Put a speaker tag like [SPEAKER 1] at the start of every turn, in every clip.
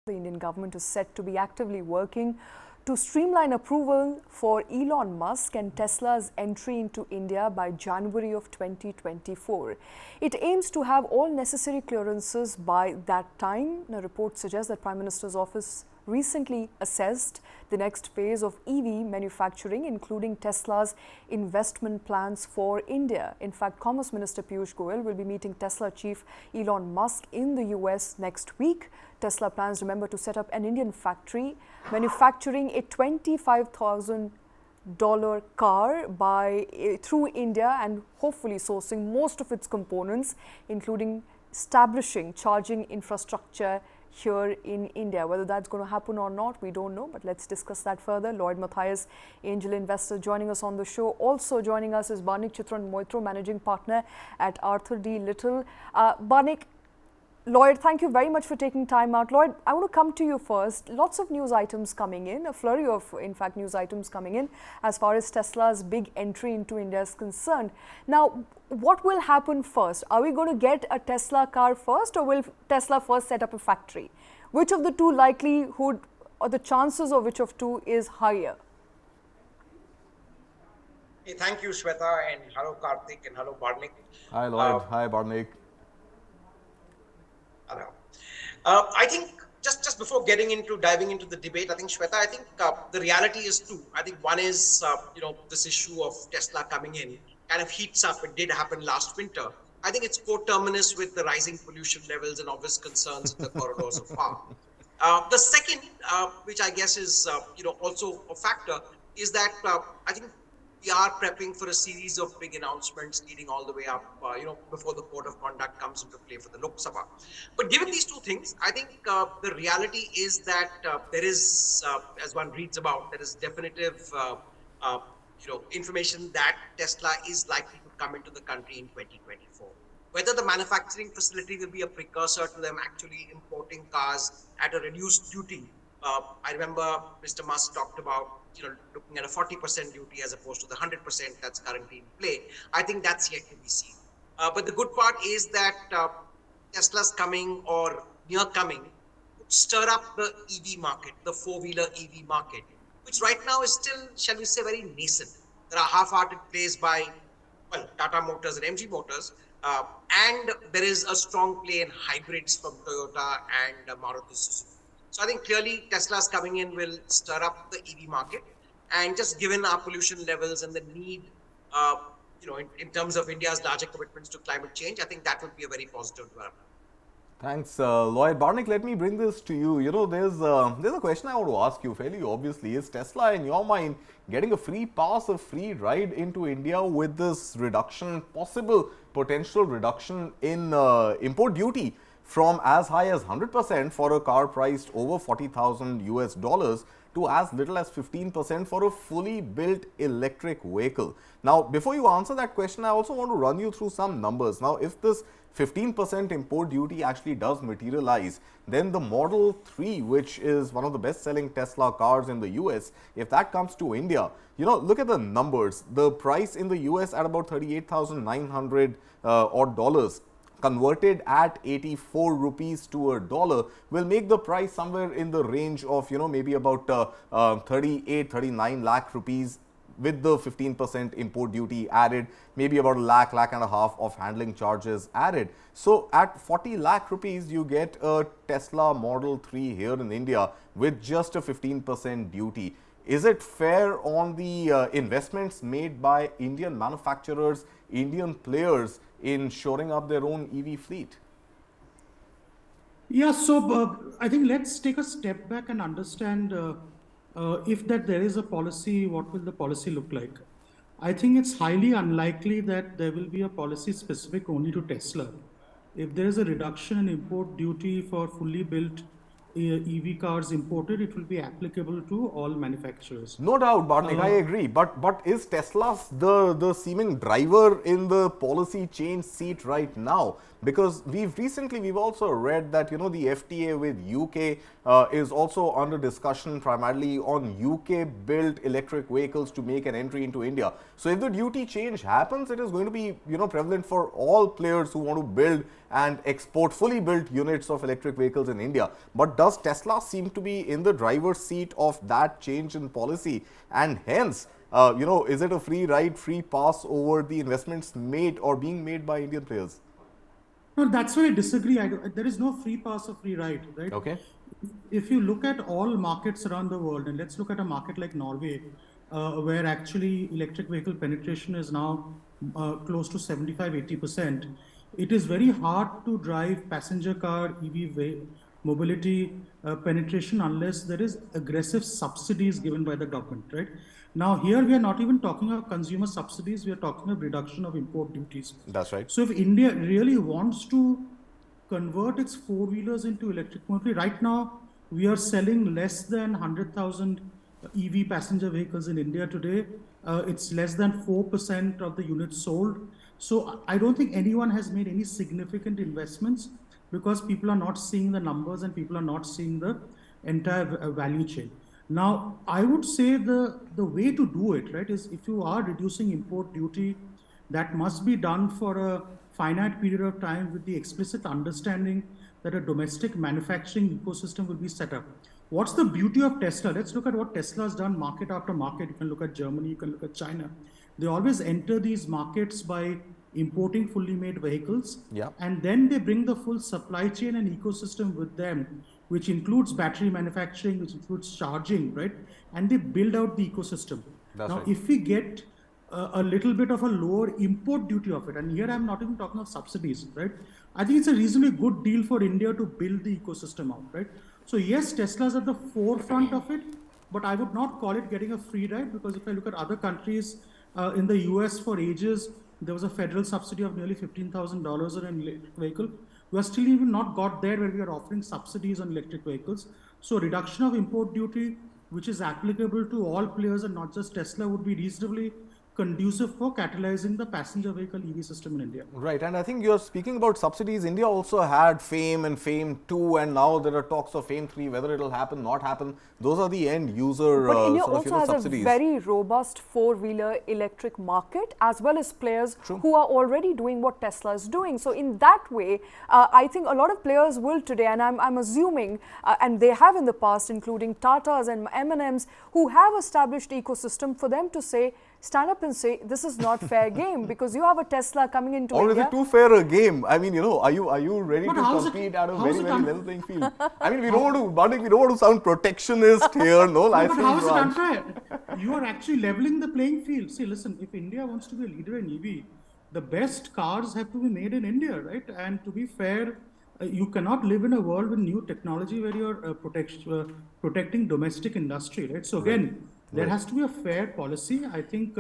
[SPEAKER 1] The Indian government is said to be actively working to streamline approval for Elon Musk and Tesla's entry into India by January of 2024. It aims to have all necessary clearances by that time. A report suggests that Prime Minister's office recently assessed the next phase of EV manufacturing, including Tesla's investment plans for India. In fact, Commerce Minister Piyush Goyal will be meeting Tesla chief Elon Musk in the US next week. Tesla plans, remember, to set up an Indian factory manufacturing a $25,000 car through India and hopefully sourcing most of its components, including establishing charging infrastructure here in India. Whether that's going to happen or not, we don't know, but let's discuss that further. Lloyd Mathias, angel investor, joining us on the show. Also joining us is Barnik, Chitran, Maitra, managing partner at Arthur D. Little. Barnik, Lloyd, thank you very much for taking time out. Lloyd, I want to come to you first. Lots of news items coming in, a flurry of, in fact, news items coming in as far as Tesla's big entry into India is concerned. Now, what will happen first? Are we going to get a Tesla car first, or will Tesla first set up a factory? Which of the two likelihood, or the chances of which of two is higher?
[SPEAKER 2] Hey, thank you, Shweta, and hello, Kartik, and hello, Barnik.
[SPEAKER 3] Hi, Lloyd. Hi, Barnik.
[SPEAKER 2] Hello. I think just before diving into the debate, I think, Shweta, I think the reality is two. I think one is, this issue of Tesla coming in kind of heats up. It did happen last winter. I think it's coterminous with the rising pollution levels and obvious concerns in the corridors of farm. The second, which I guess is, also a factor, is that I think we are prepping for a series of big announcements leading all the way up, before the code of conduct comes into play for the Lok Sabha. But given these two things, I think the reality is that there is, as one reads about, there is definitive, information that Tesla is likely to come into the country in 2024. Whether the manufacturing facility will be a precursor to them actually importing cars at a reduced duty. I remember Mr. Musk talked about looking at a 40% duty as opposed to the 100% that's currently in play. I think that's yet to be seen. But the good part is that Tesla's coming or near coming would stir up the EV market, the four-wheeler EV market, which right now is still, shall we say, very nascent. There are half-hearted plays by, Tata Motors and MG Motors, and there is a strong play in hybrids from Toyota and Maruti Suzuki. So I think clearly Tesla's coming in will stir up the EV market, and just given our pollution levels and the need, in terms of India's larger commitments to climate change, I think that would be a very positive development.
[SPEAKER 3] Thanks, Lloyd. Barnik, let me bring this to you. There's a question I want to ask you fairly obviously. Is Tesla, in your mind, getting a free pass, a free ride into India with this reduction, possible potential reduction in import duty from as high as 100% for a car priced over $40,000 to as little as 15% for a fully built electric vehicle? Now, before you answer that question, I also want to run you through some numbers. Now, if this 15% import duty actually does materialize, then the Model 3, which is one of the best-selling Tesla cars in the US, if that comes to India, look at the numbers. The price in the US at about $38,900 odd dollars, converted at 84 rupees to a dollar, will make the price somewhere in the range of, maybe about 39 lakh rupees with the 15% import duty added, maybe about a lakh and a half of handling charges added. So at 40 lakh rupees, you get a Tesla Model 3 here in India with just a 15% duty. Is it fair on the investments made by Indian manufacturers, Indian players in shoring up their own EV fleet?
[SPEAKER 4] Yeah, so I think let's take a step back and understand if there is a policy, what will the policy look like? I think it's highly unlikely that there will be a policy specific only to Tesla. If there is a reduction in import duty for fully built EV cars imported, it will be applicable to all manufacturers.
[SPEAKER 3] No doubt, Barnik, I agree. But is Tesla the seeming driver in the policy change seat right now? because we've also read that, you know, the FTA with UK is also under discussion primarily on UK built electric vehicles to make an entry into India. So if the duty change happens, it is going to be, you know, prevalent for all players who want to build and export fully built units of electric vehicles in India. But does Tesla seem to be in the driver's seat of that change in policy, and hence, you know, is it a free ride, free pass over the investments made or being made by Indian players?
[SPEAKER 4] No, that's why I disagree. There is no free pass or free ride, right?
[SPEAKER 3] Okay.
[SPEAKER 4] If you look at all markets around the world, and let's look at a market like Norway, where actually electric vehicle penetration is now close to 75-80%, it is very hard to drive passenger car EV mobility penetration unless there is aggressive subsidies given by the government, right? Now, here we are not even talking of consumer subsidies, we are talking of reduction of import duties.
[SPEAKER 3] That's right.
[SPEAKER 4] So if India really wants to convert its four-wheelers into electric mobility, right now we are selling less than 100,000 EV passenger vehicles in India today. It's less than 4% of the units sold. So I don't think anyone has made any significant investments because people are not seeing the numbers and people are not seeing the entire value chain. Now, I would say the way to do it, right, is if you are reducing import duty, that must be done for a finite period of time with the explicit understanding that a domestic manufacturing ecosystem will be set up. What's the beauty of Tesla? Let's look at what Tesla has done market after market. You can look at Germany, you can look at China. They always enter these markets by importing fully made vehicles.
[SPEAKER 3] Yeah.
[SPEAKER 4] And then they bring the full supply chain and ecosystem with them, which includes battery manufacturing, which includes charging, right? And they build out the ecosystem.
[SPEAKER 3] That's
[SPEAKER 4] now,
[SPEAKER 3] right.
[SPEAKER 4] if we get a little bit of a lower import duty of it, and here I'm not even talking of subsidies, right? I think it's a reasonably good deal for India to build the ecosystem out, right? So yes, Tesla's at the forefront of it, but I would not call it getting a free ride, because if I look at other countries, in the US for ages, there was a federal subsidy of nearly $15,000 on an electric vehicle. We are still even not got there where we are offering subsidies on electric vehicles. So reduction of import duty, which is applicable to all players and not just Tesla, would be reasonably conducive for catalyzing the passenger vehicle EV system in India.
[SPEAKER 3] Right, and I think you're speaking about subsidies. India also had FAME and FAME 2, and now there are talks of FAME 3, whether it'll happen, not happen. Those are the end user
[SPEAKER 1] But India
[SPEAKER 3] sort of,
[SPEAKER 1] also has
[SPEAKER 3] subsidies.
[SPEAKER 1] a very robust four-wheeler electric market, as well as players
[SPEAKER 3] True.
[SPEAKER 1] who are already doing what Tesla is doing. So in that way, I think a lot of players will today, and I'm assuming, and they have in the past, including Tatas and M&Ms, who have established ecosystem, for them to say, stand up and say, this is not fair game, because you have a Tesla coming into
[SPEAKER 3] Or
[SPEAKER 1] India.
[SPEAKER 3] is it too fair a game? I mean, you know, are you ready
[SPEAKER 4] But
[SPEAKER 3] to
[SPEAKER 4] how's it-
[SPEAKER 3] compete at a
[SPEAKER 4] how's
[SPEAKER 3] very,
[SPEAKER 4] it
[SPEAKER 3] very
[SPEAKER 4] un-
[SPEAKER 3] level playing field? I mean, we don't want to, Barnik, we don't want to sound protectionist here, no
[SPEAKER 4] No,
[SPEAKER 3] license
[SPEAKER 4] but how is it
[SPEAKER 3] branch.
[SPEAKER 4] unfair? You are actually leveling the playing field. See, listen, if India wants to be a leader in EV, the best cars have to be made in India, right? And to be fair, you cannot live in a world with new technology where you're protecting domestic industry, right? So again, there has to be a fair policy. I think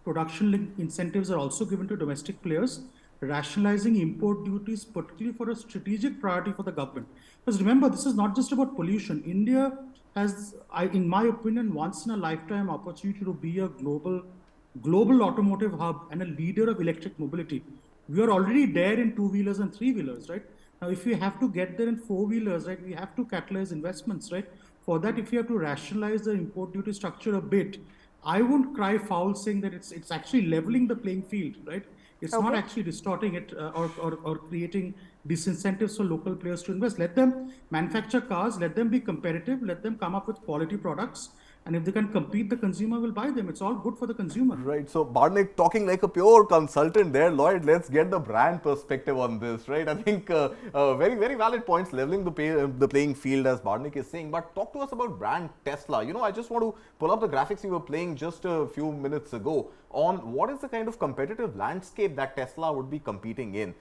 [SPEAKER 4] production linked incentives are also given to domestic players, rationalizing import duties, particularly for a strategic priority for the government. Because remember, this is not just about pollution. India has, in my opinion, once in a lifetime opportunity to be a global automotive hub and a leader of electric mobility. We are already there in two-wheelers and three-wheelers, right? Now, if we have to get there in four-wheelers, right, we have to catalyze investments, right? For that, if you have to rationalize the import duty structure a bit, I won't cry foul saying that it's actually leveling the playing field, right? It's not actually distorting it or creating disincentives for local players to invest. Let them manufacture cars, let them be competitive, let them come up with quality products. And if they can compete, the consumer will buy them. It's all good for the consumer.
[SPEAKER 3] Right. So, Barnik talking like a pure consultant there. Lloyd, let's get the brand perspective on this, right? I think very, very valid points, leveling the playing field, as Barnik is saying. But talk to us about brand Tesla. You know, I just want to pull up the graphics you were playing just a few minutes ago on what is the kind of competitive landscape that Tesla would be competing in.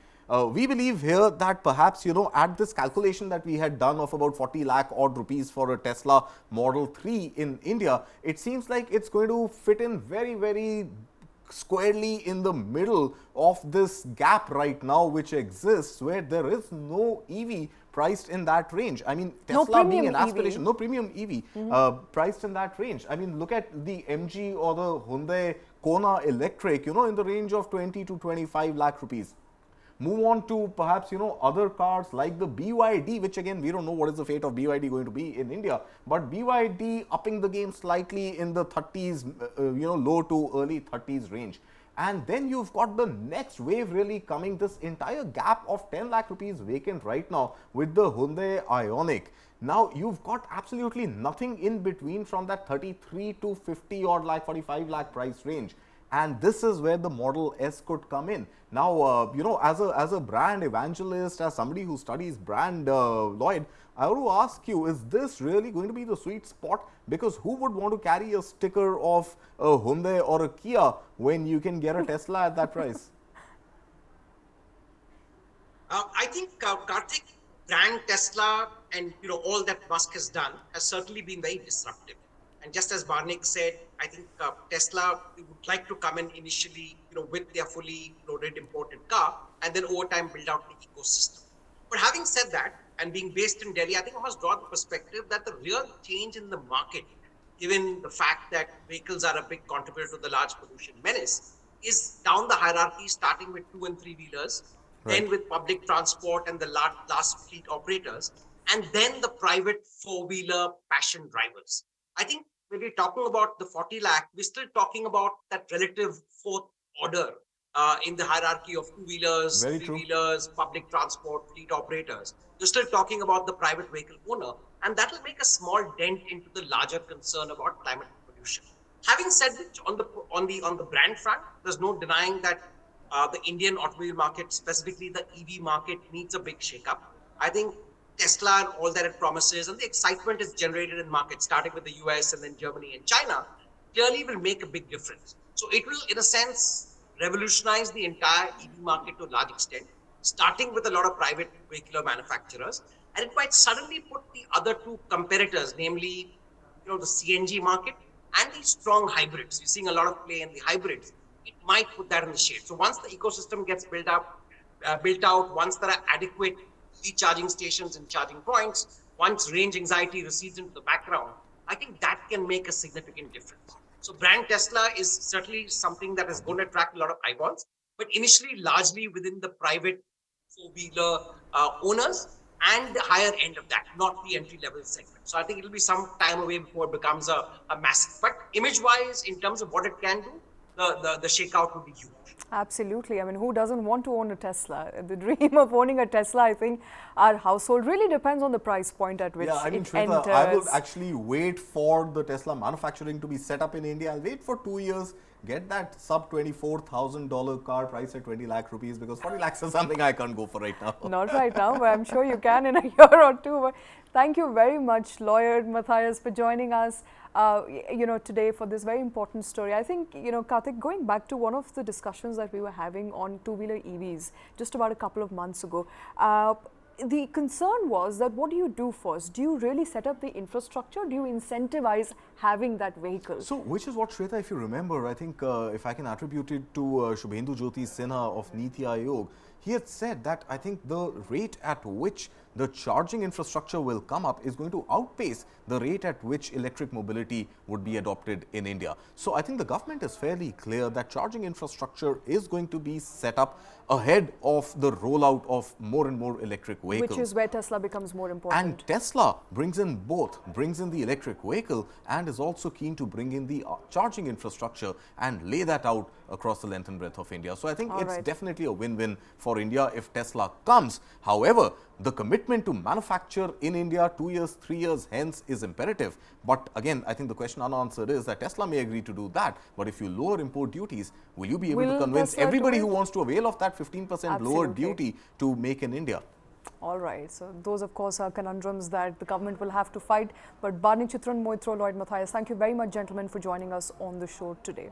[SPEAKER 3] We believe here that perhaps, you know, at this calculation that we had done of about 40 lakh odd rupees for a Tesla Model 3 in India, it seems like it's going to fit in very, very squarely in the middle of this gap right now which exists, where there is no EV priced in that range. I mean, Tesla being an aspiration, no premium EV priced in that range. I mean, look at the MG or the Hyundai Kona Electric, you know, in the range of 20 to 25 lakh rupees. Move on to perhaps, other cars like the BYD, which again, we don't know what is the fate of BYD going to be in India, but BYD upping the game slightly in the 30s, low to early 30s range. And then you've got the next wave really coming, this entire gap of 10 lakh rupees vacant right now with the Hyundai Ioniq. Now you've got absolutely nothing in between from that 33 to 50 odd lakh, 45 lakh price range. And this is where the Model S could come in. Now, as a brand evangelist, as somebody who studies brand, Lloyd, I want to ask you, is this really going to be the sweet spot? Because who would want to carry a sticker of a Hyundai or a Kia when you can get a Tesla at that price?
[SPEAKER 2] I think Kartik, brand Tesla and all that Musk has done has certainly been very disruptive. And just as Barnik said, I think Tesla would like to come in initially, with their fully loaded imported car, and then over time build out the ecosystem. But having said that, and being based in Delhi, I think I must draw the perspective that the real change in the market, given the fact that vehicles are a big contributor to the large pollution menace, is down the hierarchy, starting with 2 and 3 wheelers,
[SPEAKER 3] Right.
[SPEAKER 2] then with public transport and the last fleet operators, and then the private 4-wheeler passion drivers. I think when we're talking about the 40 lakh, we're still talking about that relative fourth order in the hierarchy of 2-wheelers,
[SPEAKER 3] Very true.
[SPEAKER 2] 3-wheelers, public transport, fleet operators. You're still talking about the private vehicle owner, and that will make a small dent into the larger concern about climate pollution. Having said which, on the brand front, there's no denying that the Indian automobile market, specifically the EV market, needs a big shakeup. I think Tesla and all that it promises and the excitement is generated in markets, starting with the US and then Germany and China, clearly will make a big difference. So it will, in a sense, revolutionize the entire EV market to a large extent, starting with a lot of private vehicular manufacturers. And it might suddenly put the other two competitors, namely, the CNG market and the strong hybrids. We're seeing a lot of play in the hybrids. It might put that in the shade. So once the ecosystem gets built out, once there are adequate recharging stations and charging points, once range anxiety recedes into the background, I think that can make a significant difference. So brand Tesla is certainly something that is going to attract a lot of eyeballs, but initially largely within the private 4-wheeler owners and the higher end of that, not the entry-level segment. So I think it'll be some time away before it becomes a massive. But image-wise, in terms of what it can do, the shakeout would be huge.
[SPEAKER 1] Absolutely. I mean, who doesn't want to own a Tesla? The dream of owning a Tesla, I think, our household really depends on the price point at which it
[SPEAKER 3] Shweta,
[SPEAKER 1] enters.
[SPEAKER 3] I will actually wait for the Tesla manufacturing to be set up in India. I'll wait for 2 years, get that sub $24,000 car price at 20 lakh rupees, because 40 lakhs is something I can't go for right now.
[SPEAKER 1] Not right now, but I'm sure you can in a year or two. But thank you very much, Lloyd Mathias, for joining us. Today for this very important story. I think, Kartik, going back to one of the discussions that we were having on 2-wheeler EVs just about a couple of months ago, the concern was that what do you do first? Do you really set up the infrastructure? Do you incentivize having that vehicle?
[SPEAKER 3] So, which is what, Shweta, if you remember, I think if I can attribute it to Shubhendu Jyoti Sinha of Niti Aayog, he had said that I think the rate at which the charging infrastructure will come up is going to outpace the rate at which electric mobility would be adopted in India. So I think the government is fairly clear that charging infrastructure is going to be set up ahead of the rollout of more and more electric vehicles.
[SPEAKER 1] Which is where Tesla becomes more important.
[SPEAKER 3] And Tesla brings in both, brings in the electric vehicle and is also keen to bring in the charging infrastructure and lay that out across the length and breadth of India. So I think it's definitely a win-win for India if Tesla comes. However, the commitment to manufacture in India 2 years, 3 years hence is imperative. But again, I think the question unanswered is that Tesla may agree to do that. But if you lower import duties, will you be able to convince everybody who wants to avail of that 15% lower duty to make in India?
[SPEAKER 1] All right. So those, of course, are conundrums that the government will have to fight. But Barnik, Chitran, Maitra, Lloyd Mathias, thank you very much, gentlemen, for joining us on the show today.